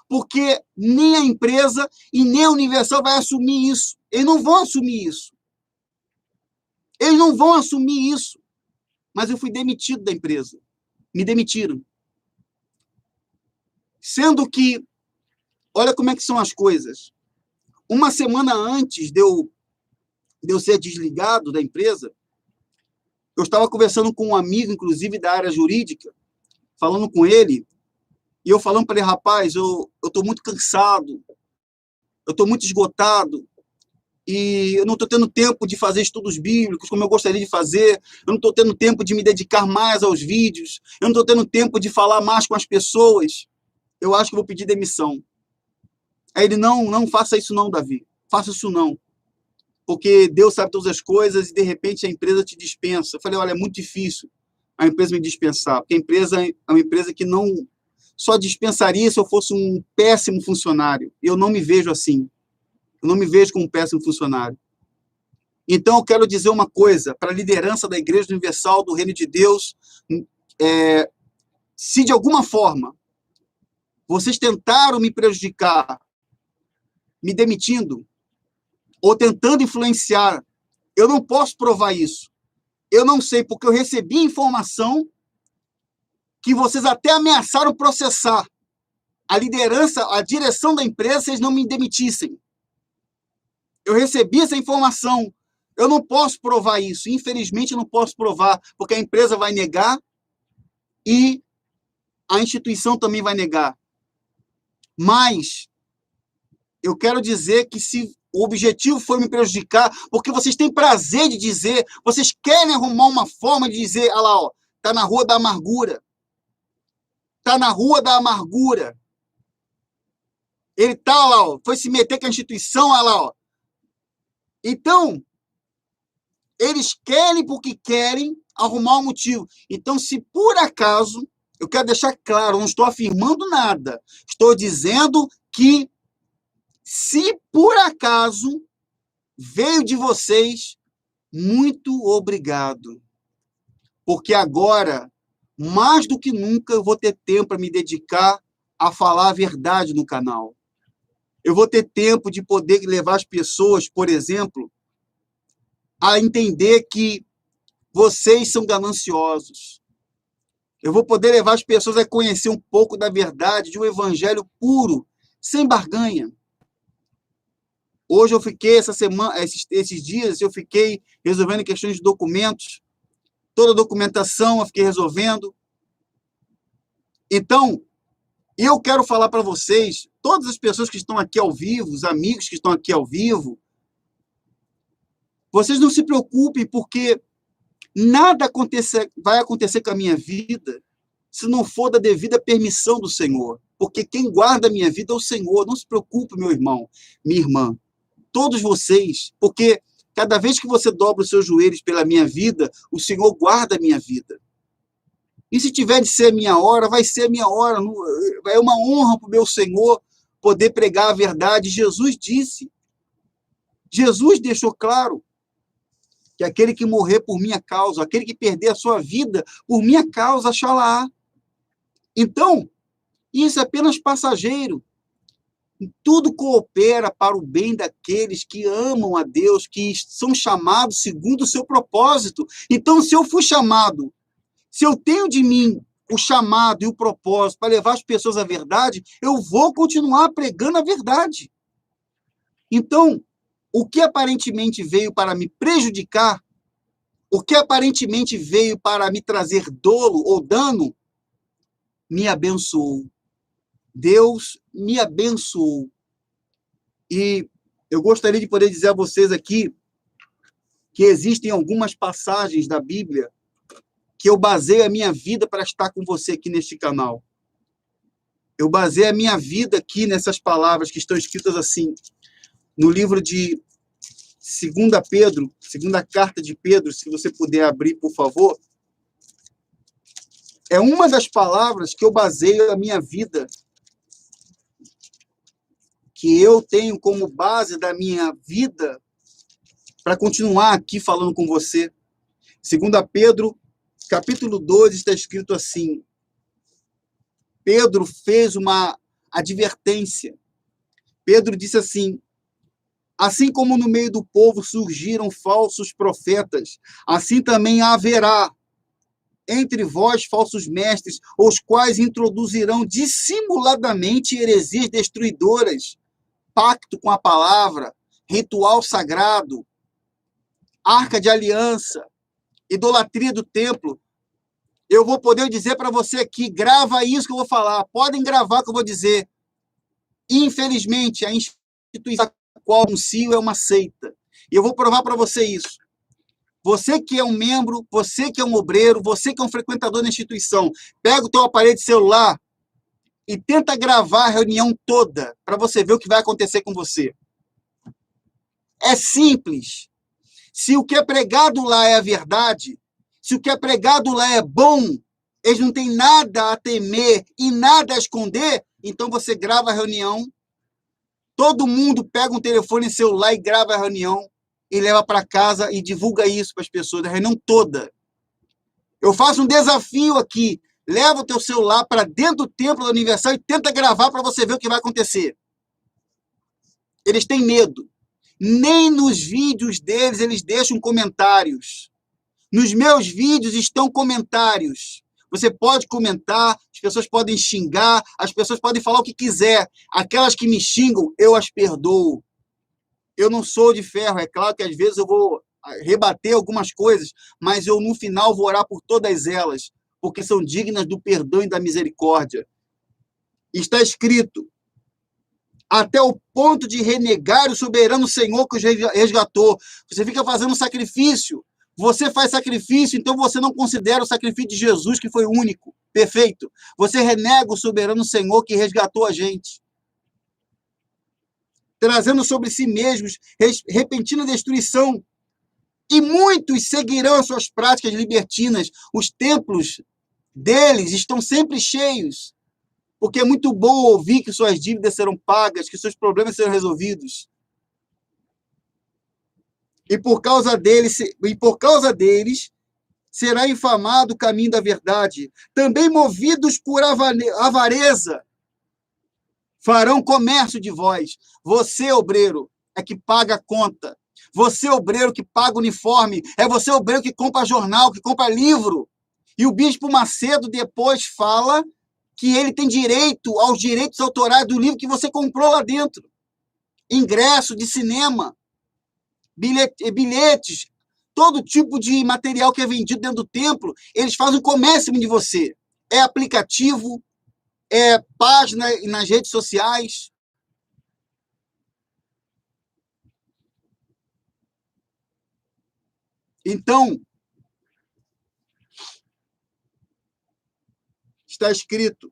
porque nem a empresa e nem a Universal vai assumir isso. Eles não vão assumir isso. Mas eu fui demitido da empresa. Me demitiram. Sendo que, olha como é que são as coisas. Uma semana antes de eu ser desligado da empresa, eu estava conversando com um amigo, inclusive, da área jurídica, falando com ele, e eu falando para ele, rapaz, eu estou muito cansado, eu estou muito esgotado, e eu não estou tendo tempo de fazer estudos bíblicos como eu gostaria de fazer, eu não estou tendo tempo de me dedicar mais aos vídeos, eu não estou tendo tempo de falar mais com as pessoas, eu acho que vou pedir demissão. Aí ele, não faça isso não, Davi, faça isso não, porque Deus sabe todas as coisas e de repente a empresa te dispensa. Eu falei, olha, é muito difícil a empresa me dispensar, porque a empresa é uma empresa que não só dispensaria se eu fosse um péssimo funcionário. Eu não me vejo assim. Eu não me vejo como um péssimo funcionário. Então, eu quero dizer uma coisa para a liderança da Igreja Universal do Reino de Deus. Se de alguma forma vocês tentaram me prejudicar, me demitindo, ou tentando influenciar, eu não posso provar isso. Eu não sei, porque eu recebi informação que vocês até ameaçaram processar a liderança, a direção da empresa, se eles não me demitissem. Eu recebi essa informação. Eu não posso provar isso. Infelizmente, eu não posso provar, porque a empresa vai negar e a instituição também vai negar. Mas eu quero dizer que se o objetivo foi me prejudicar, porque vocês têm prazer de dizer, vocês querem arrumar uma forma de dizer, olha lá, ó, tá na rua da amargura. Tá na rua da amargura. Ele tá lá, ó, foi se meter com a instituição, olha lá, ó. Então, Eles querem porque querem arrumar um motivo. Então, se por acaso, eu quero deixar claro, não estou afirmando nada. Estou dizendo que, se por acaso veio de vocês, muito obrigado. Porque agora, mais do que nunca, eu vou ter tempo para me dedicar a falar a verdade no canal. Eu vou ter tempo de poder levar as pessoas, por exemplo, a entender que vocês são gananciosos. Eu vou poder levar as pessoas a conhecer um pouco da verdade, de um evangelho puro, sem barganha. Hoje eu fiquei, essa semana, esses dias, eu fiquei resolvendo questões de documentos. Toda a documentação eu fiquei resolvendo. Então, eu quero falar para vocês, todas as pessoas que estão aqui ao vivo, os amigos que estão aqui ao vivo, vocês não se preocupem, porque nada vai acontecer com a minha vida se não for da devida permissão do Senhor. Porque quem guarda a minha vida é o Senhor. Não se preocupe, meu irmão, minha irmã. Todos vocês, porque cada vez que você dobra os seus joelhos pela minha vida, o Senhor guarda a minha vida. E se tiver de ser a minha hora, vai ser a minha hora. É uma honra para o meu Senhor poder pregar a verdade. Jesus disse, Jesus deixou claro que aquele que morrer por minha causa, aquele que perder a sua vida por minha causa, achará. Então, isso é apenas passageiro. Tudo coopera para o bem daqueles que amam a Deus, que são chamados segundo o seu propósito. Então, se eu fui chamado, se eu tenho de mim o chamado e o propósito para levar as pessoas à verdade, eu vou continuar pregando a verdade. Então, o que aparentemente veio para me prejudicar, o que aparentemente veio para me trazer dolo ou dano, me abençoou. Deus me abençoou. E eu gostaria de poder dizer a vocês aqui que existem algumas passagens da Bíblia que eu baseio a minha vida para estar com você aqui neste canal. Eu baseio a minha vida aqui nessas palavras que estão escritas assim, no livro de 2 Pedro, segunda carta de Pedro, se você puder abrir, por favor. É uma das palavras que eu baseio a minha vida, que eu tenho como base da minha vida para continuar aqui falando com você. 2 Pedro, capítulo 2, está escrito assim. Pedro fez uma advertência. Pedro disse assim: assim como no meio do povo surgiram falsos profetas, assim também haverá entre vós falsos mestres, os quais introduzirão dissimuladamente heresias destruidoras, pacto com a palavra, ritual sagrado, arca de aliança, idolatria do templo. Eu vou poder dizer para você aqui, grava isso que eu vou falar, podem gravar o que eu vou dizer. Infelizmente, a instituição a qual anuncio é uma seita. E eu vou provar para você isso. Você que é um membro, você que é um obreiro, você que é um frequentador da instituição, pega o teu aparelho de celular e tenta gravar a reunião toda para você ver o que vai acontecer com você. É simples. Se o que é pregado lá é a verdade, se o que é pregado lá é bom, eles não têm nada a temer e nada a esconder, então você grava a reunião, todo mundo pega um telefone celular e grava a reunião e leva para casa e divulga isso para as pessoas, a reunião toda. Eu faço um desafio aqui, leva o teu celular para dentro do templo da Universal e tenta gravar para você ver o que vai acontecer. Eles têm medo. Nem nos vídeos deles eles deixam comentários. Nos meus vídeos estão comentários. Você pode comentar, as pessoas podem xingar, as pessoas podem falar o que quiser. Aquelas que me xingam, eu as perdoo. Eu não sou de ferro, é claro que às vezes eu vou rebater algumas coisas, mas eu no final vou orar por todas elas, porque são dignas do perdão e da misericórdia. Está escrito, até o ponto de renegar o soberano Senhor que os resgatou. Você fica fazendo sacrifício, você faz sacrifício, então você não considera o sacrifício de Jesus, que foi único, perfeito. Você renega o soberano Senhor que resgatou a gente, trazendo sobre si mesmos repentina destruição. E muitos seguirão as suas práticas libertinas. Os templos deles estão sempre cheios, porque é muito bom ouvir que suas dívidas serão pagas, que seus problemas serão resolvidos. E por causa deles será infamado o caminho da verdade. Também movidos por avareza, farão comércio de vós. Você, obreiro, é que paga a conta. Você, obreiro, que paga o uniforme. É você, obreiro, que compra jornal, que compra livro. E o bispo Macedo depois fala que ele tem direito aos direitos autorais do livro que você comprou lá dentro. Ingresso de cinema, bilhetes, todo tipo de material que é vendido dentro do templo, eles fazem comércio de você. É aplicativo, é página nas redes sociais. Então, está escrito: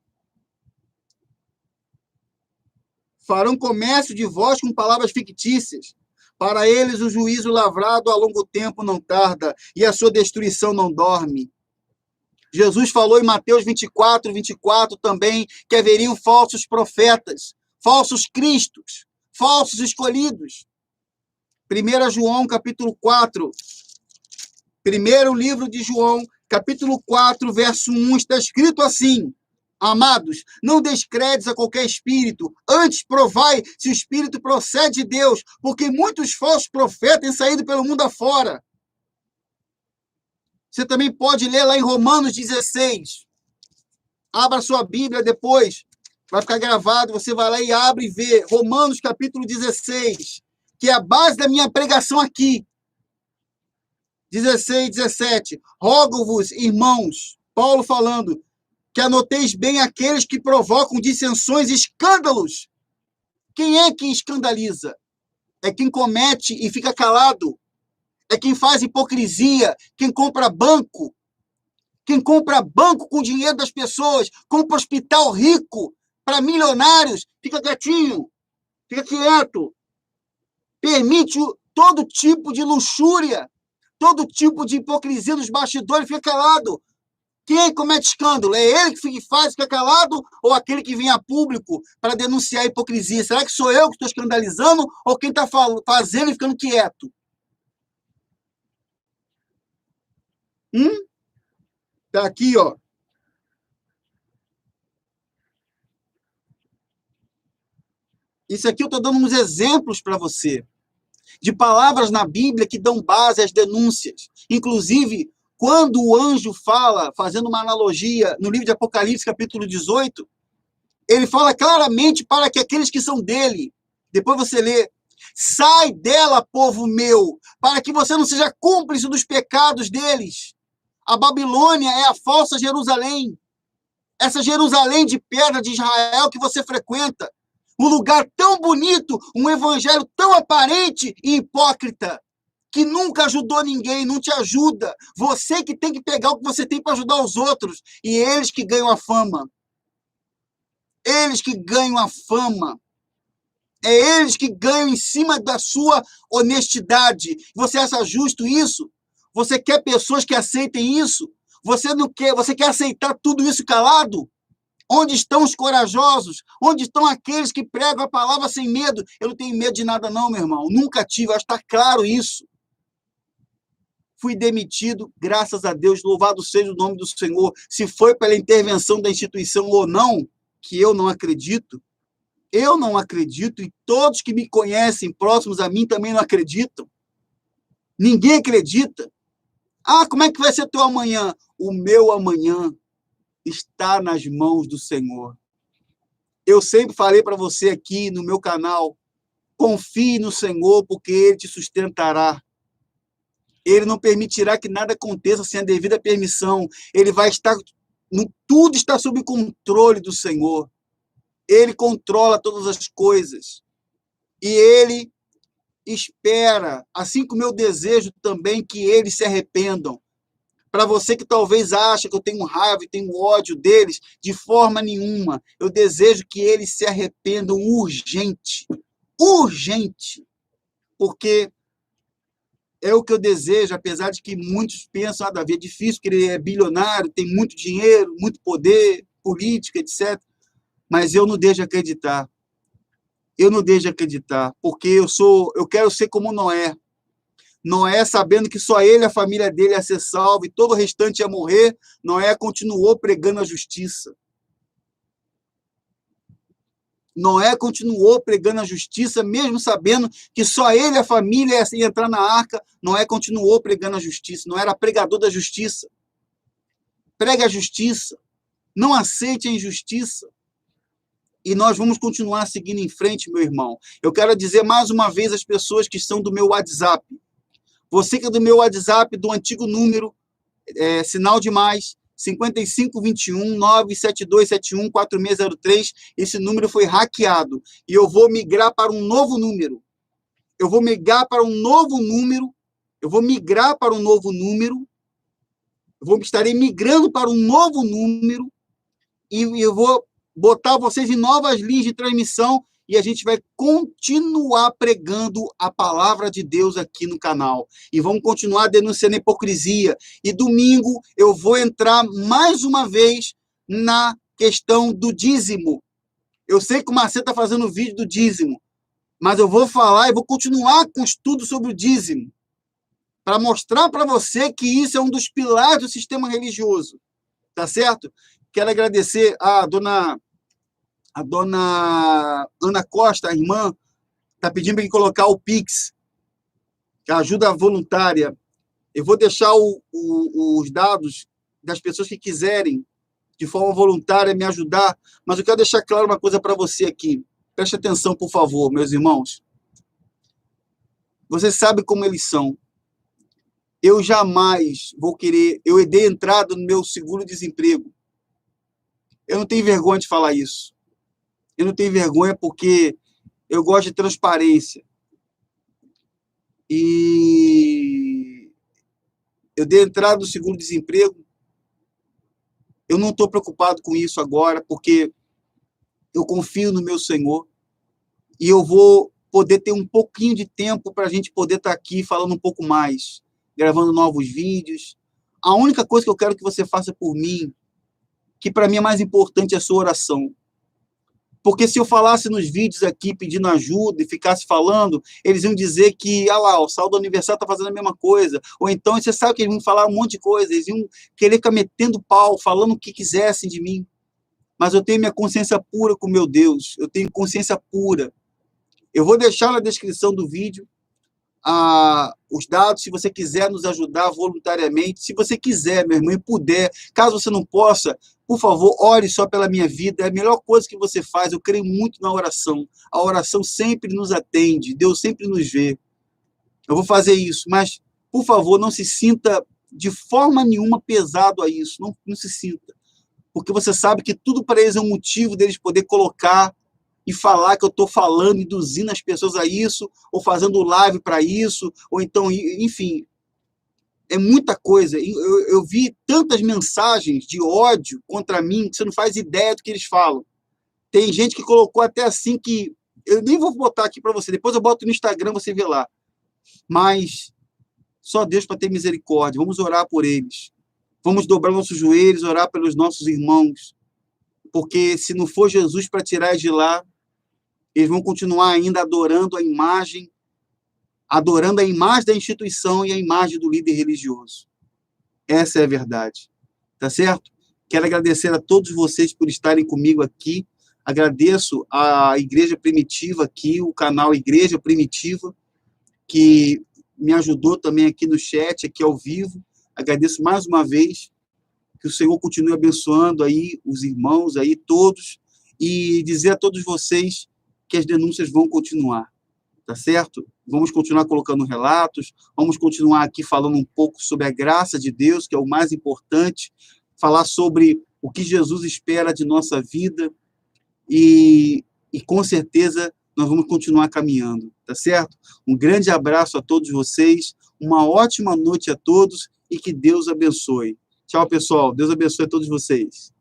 farão comércio de vós com palavras fictícias. Para eles o juízo lavrado a longo tempo não tarda, e a sua destruição não dorme. Jesus falou em Mateus 24 também, que haveriam falsos profetas, falsos cristos, falsos escolhidos. 1 João, capítulo 4. Primeiro livro de João, capítulo 4, verso 1, está escrito assim: amados, não descredes a qualquer espírito, antes provai se o espírito procede de Deus, porque muitos falsos profetas têm saído pelo mundo afora. Você também pode ler lá em Romanos 16. Abra sua Bíblia depois, vai ficar gravado, você vai lá e abre e vê. Romanos capítulo 16, que é a base da minha pregação aqui. 16, 17. Rogo-vos, irmãos, Paulo falando, que anoteis bem aqueles que provocam dissensões e escândalos. Quem é que escandaliza? É quem comete e fica calado. É quem faz hipocrisia, quem compra banco. Quem compra banco com dinheiro das pessoas, compra hospital rico para milionários, fica quietinho, fica quieto. Permite todo tipo de luxúria, todo tipo de hipocrisia nos bastidores, fica calado. Quem comete escândalo? É ele que faz, fica calado, ou aquele que vem a público para denunciar a hipocrisia? Será que sou eu que estou escandalizando, ou quem está fazendo e ficando quieto? Tá aqui, ó. Isso aqui eu estou dando uns exemplos para você, de palavras na Bíblia que dão base às denúncias. Inclusive, quando o anjo fala, fazendo uma analogia, no livro de Apocalipse, capítulo 18, ele fala claramente para que aqueles que são dele, depois você lê, sai dela, povo meu, para que você não seja cúmplice dos pecados deles. A Babilônia é a falsa Jerusalém. Essa Jerusalém de pedra de Israel que você frequenta. Um lugar tão bonito, um evangelho tão aparente e hipócrita, que nunca ajudou ninguém, não te ajuda. Você que tem que pegar o que você tem para ajudar os outros. E eles que ganham a fama. Eles que ganham a fama. É eles que ganham em cima da sua honestidade. Você acha justo isso? Você quer pessoas que aceitem isso? Você não quer, você quer aceitar tudo isso calado? Onde estão os corajosos? Onde estão aqueles que pregam a palavra sem medo? Eu não tenho medo de nada não, meu irmão. Nunca tive, acho que está claro isso. Fui demitido, graças a Deus, louvado seja o nome do Senhor. Se foi pela intervenção da instituição ou não, que eu não acredito, e todos que me conhecem, próximos a mim, também não acreditam. Ninguém acredita. Ah, como é que vai ser teu amanhã? O meu amanhã está nas mãos do Senhor. Eu sempre falei para você aqui no meu canal, confie no Senhor, porque Ele te sustentará. Ele não permitirá que nada aconteça sem a devida permissão. Ele vai estar, tudo está sob controle do Senhor. Ele controla todas as coisas. E Ele espera, assim como eu desejo também que eles se arrependam. Para você que talvez acha que eu tenho raiva e tenho ódio deles, de forma nenhuma. Eu desejo que eles se arrependam urgente. Urgente. Porque é o que eu desejo, apesar de que muitos pensam, ah, Davi, é difícil, porque ele é bilionário, tem muito dinheiro, muito poder, política, etc. Mas eu não deixo de acreditar. Eu não deixo de acreditar, porque eu quero ser como Noé. Noé, sabendo que só ele e a família dele ia ser salvo e todo o restante ia morrer, Noé continuou pregando a justiça. Noé continuou pregando a justiça, mesmo sabendo que só ele e a família ia entrar na arca. Noé continuou pregando a justiça. Noé era pregador da justiça. Pregue a justiça. Não aceite a injustiça. E nós vamos continuar seguindo em frente, meu irmão. Eu quero dizer mais uma vez às pessoas que estão do meu WhatsApp. Você que é do meu WhatsApp, do antigo número, sinal de mais, 5521-97271-4603. Esse número foi hackeado. E eu vou migrar para um novo número. Eu vou migrar para um novo número. Estarei migrando para um novo número. E eu vou botar vocês em novas linhas de transmissão. E a gente vai continuar pregando a palavra de Deus aqui no canal. E vamos continuar denunciando a hipocrisia. E domingo eu vou entrar mais uma vez na questão do dízimo. Eu sei que o Marcelo está fazendo vídeo do dízimo, mas eu vou falar e vou continuar com o estudo sobre o dízimo, para mostrar para você que isso é um dos pilares do sistema religioso. Tá certo? Quero agradecer a dona Ana Costa, a irmã, está pedindo para colocar o Pix, que é a ajuda voluntária. Eu vou deixar os dados das pessoas que quiserem, de forma voluntária, me ajudar, mas eu quero deixar claro uma coisa para você aqui. Preste atenção, por favor, meus irmãos. Você sabe como eles são. Eu jamais vou querer... Eu dei entrada no meu seguro-desemprego. Eu não tenho vergonha de falar isso. Eu não tenho vergonha porque eu gosto de transparência. E eu dei entrada no seguro-desemprego. Eu não estou preocupado com isso agora, porque eu confio no meu Senhor. E eu vou poder ter um pouquinho de tempo para a gente poder estar aqui falando um pouco mais, gravando novos vídeos. A única coisa que eu quero que você faça por mim, que para mim é mais importante, é a sua oração. Porque se eu falasse nos vídeos aqui pedindo ajuda e ficasse falando, eles iam dizer que, ah lá, o Saulo do Aniversário está fazendo a mesma coisa. Ou então, você sabe que eles iam falar um monte de coisa, eles iam querer ficar metendo pau, falando o que quisessem de mim. Mas eu tenho minha consciência pura com meu Deus, eu tenho consciência pura. Eu vou deixar na descrição do vídeo os dados, se você quiser nos ajudar voluntariamente, se você quiser, meu irmão, e puder, caso você não possa, por favor, ore só pela minha vida, é a melhor coisa que você faz. Eu creio muito na oração, a oração sempre nos atende, Deus sempre nos vê. Eu vou fazer isso, mas, por favor, não se sinta de forma nenhuma pesado a isso, não se sinta, porque você sabe que tudo para eles é um motivo deles poder colocar e falar que eu estou falando, induzindo as pessoas a isso, ou fazendo live para isso, ou então, enfim, é muita coisa. Eu vi tantas mensagens de ódio contra mim, que você não faz ideia do que eles falam. Tem gente que colocou até assim que... Eu nem vou botar aqui para você, depois eu boto no Instagram, você vê lá. Mas só Deus para ter misericórdia. Vamos orar por eles. Vamos dobrar nossos joelhos, orar pelos nossos irmãos. Porque se não for Jesus para tirar eles de lá, eles vão continuar ainda adorando a imagem da instituição e a imagem do líder religioso. Essa é a verdade. Tá certo? Quero agradecer a todos vocês por estarem comigo aqui. Agradeço à Igreja Primitiva aqui, o canal Igreja Primitiva, que me ajudou também aqui no chat, aqui ao vivo. Agradeço mais uma vez. Que o Senhor continue abençoando aí os irmãos aí todos e dizer a todos vocês que as denúncias vão continuar, tá certo? Vamos continuar colocando relatos, vamos continuar aqui falando um pouco sobre a graça de Deus, que é o mais importante, falar sobre o que Jesus espera de nossa vida e com certeza nós vamos continuar caminhando, tá certo? Um grande abraço a todos vocês, uma ótima noite a todos e que Deus abençoe. Tchau, pessoal. Deus abençoe a todos vocês.